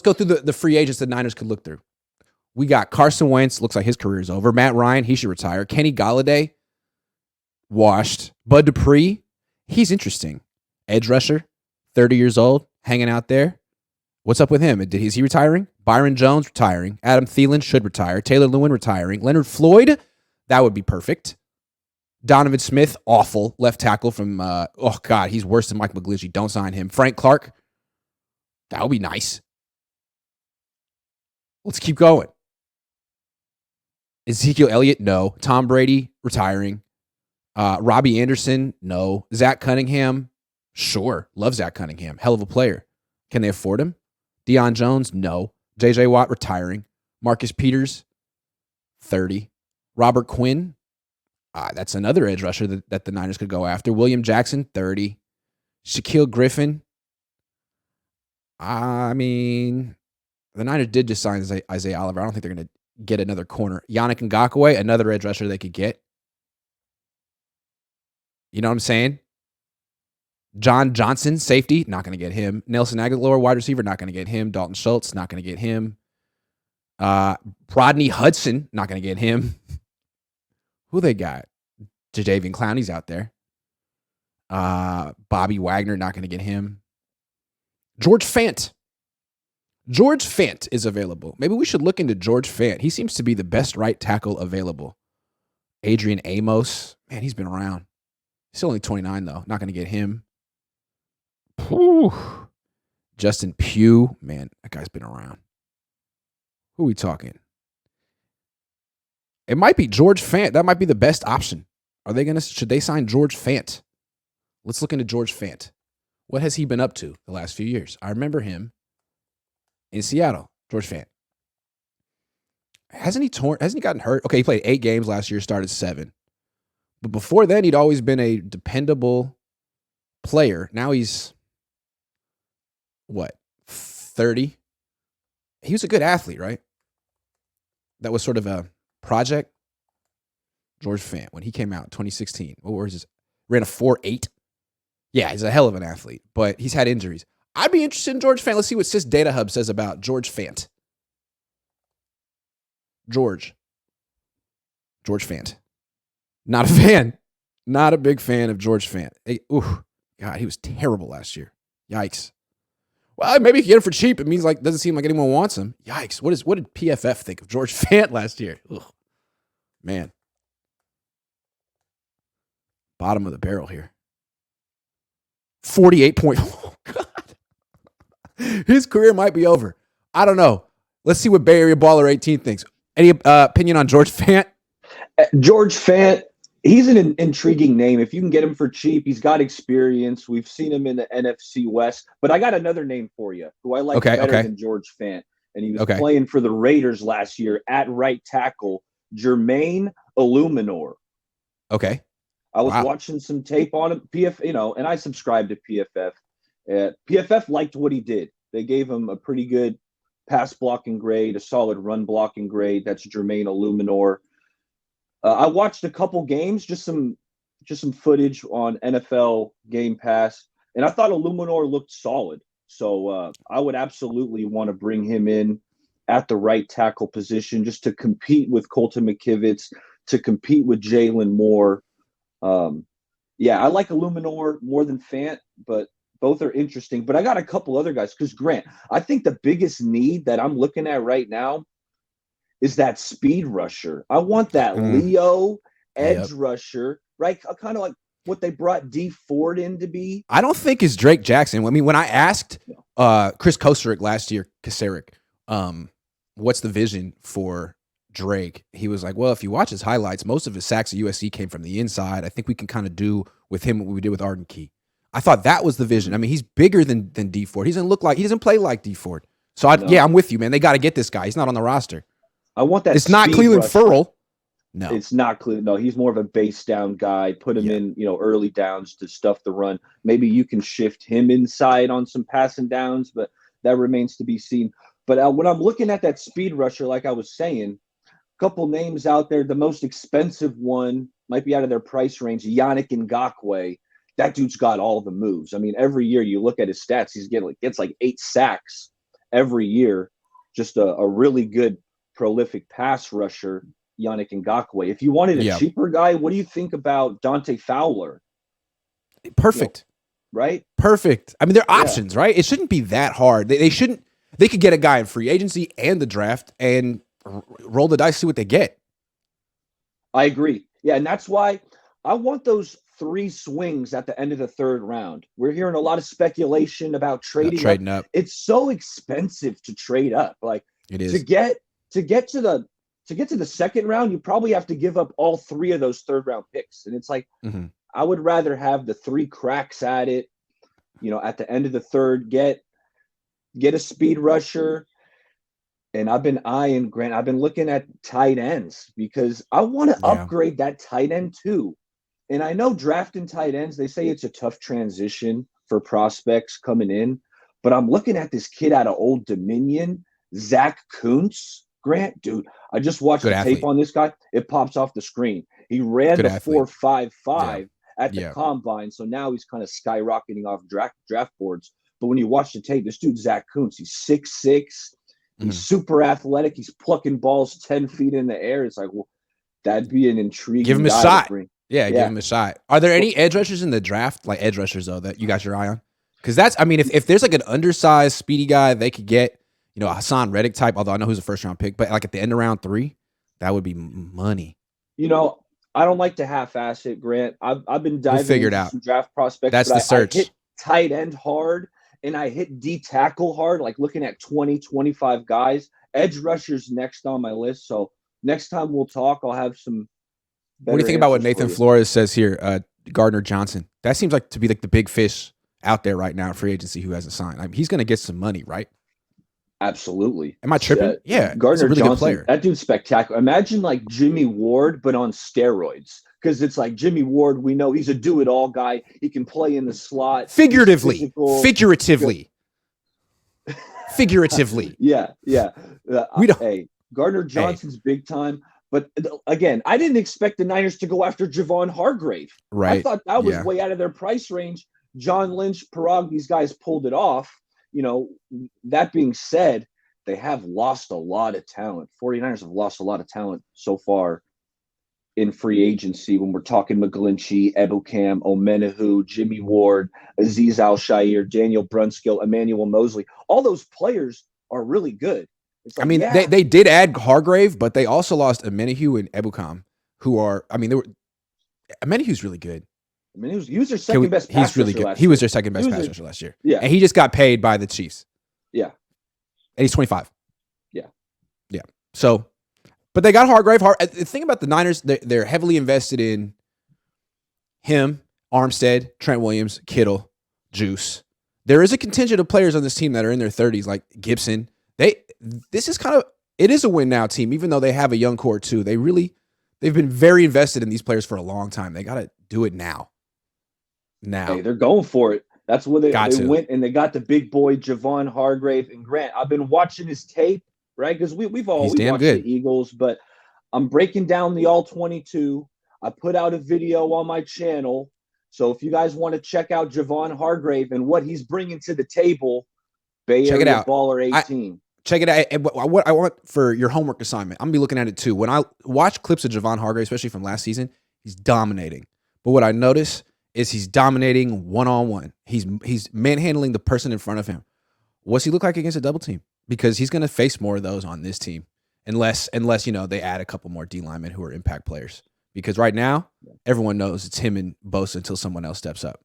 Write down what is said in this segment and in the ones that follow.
go through the free agents the Niners could look through. We got Carson Wentz. Looks like his career is over. Matt Ryan, he should retire. Kenny Galladay, washed. Bud Dupree, he's interesting. Edge rusher, 30 years old, hanging out there. What's up with him? Is he retiring? Byron Jones retiring. Adam Thielen should retire. Taylor Lewin retiring. Leonard Floyd, that would be perfect. Donovan Smith, awful. Left tackle from, oh, God, he's worse than Mike McGlinchey. Don't sign him. Frank Clark, that would be nice. Let's keep going. Ezekiel Elliott, no. Tom Brady, retiring. Robbie Anderson, no. Zach Cunningham, sure. Love Zach Cunningham. Hell of a player. Can they afford him? Deion Jones, no. J.J. Watt, retiring. Marcus Peters, 30. Robert Quinn, that's another edge rusher that the Niners could go after. William Jackson, 30. Shaquille Griffin, I mean, the Niners did just sign Isaiah Oliver. I don't think they're going to get another corner. Yannick Ngakoue, another edge rusher they could get. You know what I'm saying? John Johnson, safety, not going to get him. Nelson Aguilar, wide receiver, not going to get him. Dalton Schultz, not going to get him. Rodney Hudson, not going to get him. Who they got? Jadeveon Clowney's out there. Bobby Wagner, not going to get him. George Fant. George Fant is available. Maybe we should look into George Fant. He seems to be the best right tackle available. Adrian Amos. Man, he's been around. He's only 29, though. Not going to get him. Whew. Justin Pugh. Man, that guy's been around. Who are we talking? It might be George Fant. That might be the best option. Should they sign George Fant? Let's look into George Fant. What has he been up to the last few years? I remember him in Seattle. George Fant. Hasn't he gotten hurt? Okay, he played 8 games last year, started 7. But before then, he'd always been a dependable player. Now he's, 30? He was a good athlete, right? That was sort of a project. George Fant, when he came out in 2016, ran a 4.8. Yeah, he's a hell of an athlete, but he's had injuries. I'd be interested in George Fant. Let's see what Sys Data Hub says about George Fant. George Fant. Not a fan. Not a big fan of George Fant. Hey, God, he was terrible last year. Yikes. Well, maybe you can get him for cheap. It means doesn't seem like anyone wants him. Yikes. What did PFF think of George Fant last year? Ugh. Man. Bottom of the barrel here. 48 points. Oh, God. His career might be over. I don't know. Let's see what BayAreaBaller18 thinks. Any opinion on George Fant? George Fant, he's an intriguing name. If you can get him for cheap, he's got experience. We've seen him in the NFC West. But I got another name for you who I like better than George Fant. And he was playing for the Raiders last year at right tackle, Jermaine Illuminor. Okay. I was watching some tape on him, and I subscribed to PFF. PFF liked what he did. They gave him a pretty good pass blocking grade, a solid run blocking grade. That's Jermaine Illuminor. I watched a couple games, just some footage on NFL Game Pass, and I thought Illuminor looked solid. So I would absolutely want to bring him in at the right tackle position just to compete with Colton McKivitz, to compete with Jalen Moore. I like Illuminor more than Fant, but both are interesting. But I got a couple other guys because, Grant, I think the biggest need that I'm looking at right now is that speed rusher. I want that Leo edge rusher, right? Kind of like what they brought D Ford in to be. I don't think it's Drake Jackson. I mean, when I asked Chris Kosarick last year, what's the vision for Drake? He was like, well, if you watch his highlights, most of his sacks at USC came from the inside. I think we can kind of do with him what we did with Arden Key. I thought that was the vision. I mean, he's bigger than D Ford. He doesn't play like D Ford. So I'm with you, man. They got to get this guy. He's not on the roster. I want that. It's not Cleveland Ferrell. No, it's not Cleveland. No, he's more of a base down guy. Put him in, early downs to stuff the run. Maybe you can shift him inside on some passing downs, but that remains to be seen. But when I'm looking at that speed rusher, like I was saying, a couple names out there. The most expensive one might be out of their price range. Yannick Ngakoue. That dude's got all the moves. I mean, every year you look at his stats, gets like 8 sacks every year, just a really good, prolific pass rusher, Yannick Ngakoue. If you wanted a cheaper guy, what do you think about Dante Fowler? Perfect. Right? Perfect. I mean, they're options, right? It shouldn't be that hard. They shouldn't. They could get a guy in free agency and the draft and roll the dice, see what they get. I agree. Yeah, and that's why I want those 3 swings at the end of the 3rd round. We're hearing a lot of speculation about trading up. It's so expensive to trade up. Like it is to get to the 2nd round, you probably have to give up all 3 of those 3rd round picks. And it's like I would rather have the 3 cracks at it, at the end of the 3rd, get a speed rusher. And I've been looking at tight ends because I want to upgrade that tight end too. And I know drafting tight ends, they say it's a tough transition for prospects coming in, but I'm looking at this kid out of Old Dominion, Zach Kuntz. Grant, dude, I just watched the tape on this guy. It pops off the screen. He ran the 4.55 at the combine, so now he's kind of skyrocketing off draft boards. But when you watch the tape, this dude, Zach Kuntz, he's 6'6". He's super athletic. He's plucking balls 10 feet in the air. It's like, well, that'd be an intriguing. Give him a shot. Yeah, give him a shot. Are there any edge rushers in the draft, like edge rushers though, that you got your eye on? Because if there's like an undersized, speedy guy, they could get, a Hassan Reddick type. Although I know who's a 1st round pick, but like at the end of round 3, that would be money. I don't like to half-ass it, Grant. I've been diving into some draft prospects. That's the search. I hit tight end hard. And I hit D tackle hard, like looking at 20, 25 guys. Edge rushers next on my list. So next time we'll talk, I'll have some. What do you think about what Nathan Flores says here? Gardner Johnson. That seems like to be like the big fish out there right now in free agency who hasn't signed. I mean, he's going to get some money, right? Absolutely. Am I tripping? Yeah. Gardner really Johnson, good player. That dude's spectacular. Imagine like Jimmy Ward, but on steroids. Because it's like Jimmy Ward, we know he's a do-it-all guy. He can play in the slot. Figuratively. Yeah. Hey, Gardner Johnson's big time. But again, I didn't expect the Niners to go after Javon Hargrave. Right. I thought that was way out of their price range. John Lynch, Parag, these guys pulled it off. That being said, they have lost a lot of talent. 49ers have lost a lot of talent so far in free agency when we're talking McGlinchey, Ebukam, Omenahu, Jimmy Ward, Azeez Al-Shaair, Daniel Brunskill, Emmanuel Mosley. All those players are really good. They did add Hargrave, but they also lost Omenahu and Ebukam, who are, Omenahu's really good. He was their second best pass rusher last year. He was their second best pass rusher last year. Yeah. And he just got paid by the Chiefs. Yeah. And he's 25. Yeah. Yeah. So, but they got Hargrave. The thing about the Niners, they're heavily invested in him, Armstead, Trent Williams, Kittle, Juice. There is a contingent of players on this team that are in their 30s, like Gibson. It is a win now team, even though they have a young core too. They've been very invested in these players for a long time. They got to do it now. Hey, they're going for it. That's where they went, and they got the big boy Javon Hargrave. And Grant, I've been watching his tape, right? Because we watched the Eagles, but I'm breaking down the all 22. I put out a video on my channel. So if you guys want to check out Javon Hargrave and what he's bringing to the table, BayAreaBaller18. Check it out. And what I want for your homework assignment, I'm going to be looking at it too. When I watch clips of Javon Hargrave, especially from last season, he's dominating. But what I notice is he's dominating one-on-one. He's manhandling the person in front of him. What's he look like against a double team? Because he's going to face more of those on this team unless they add a couple more D linemen who are impact players. Because right now, everyone knows it's him and Bosa until someone else steps up.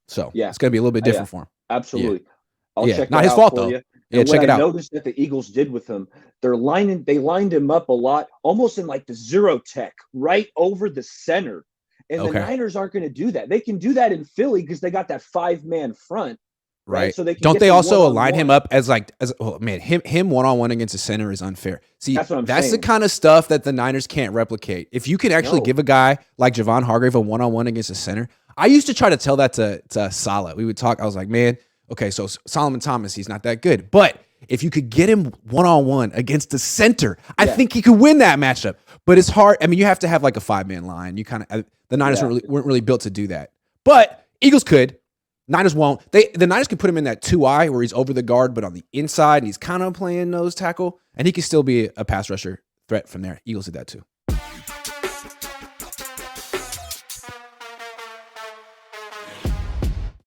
So it's going to be a little bit different for him. Absolutely. Yeah. I'll check not that his out fault for though. You. Yeah, check it out. I noticed that the Eagles did with him, they lined him up a lot, almost in like the zero tech, right over the center. And the Niners aren't going to do that. They can do that in Philly because they got that 5-man front. Right. So they can don't they also align him up as him one-on-one against a center is unfair. See, that's the kind of stuff that the Niners can't replicate. If you can actually give a guy like Javon Hargrave a one-on-one against a center, I used to try to tell that to Salah. We would talk. I was like, man, okay, so Solomon Thomas, he's not that good. But if you could get him one-on-one against the center, I think he could win that matchup. But it's hard. I mean, you have to have like a 5-man line. You kind of the Niners weren't really built to do that. But Eagles could. Niners won't. The Niners can put him in that 2-eye where he's over the guard, but on the inside, and he's kind of playing nose tackle, and he can still be a pass rusher threat from there. Eagles did that too.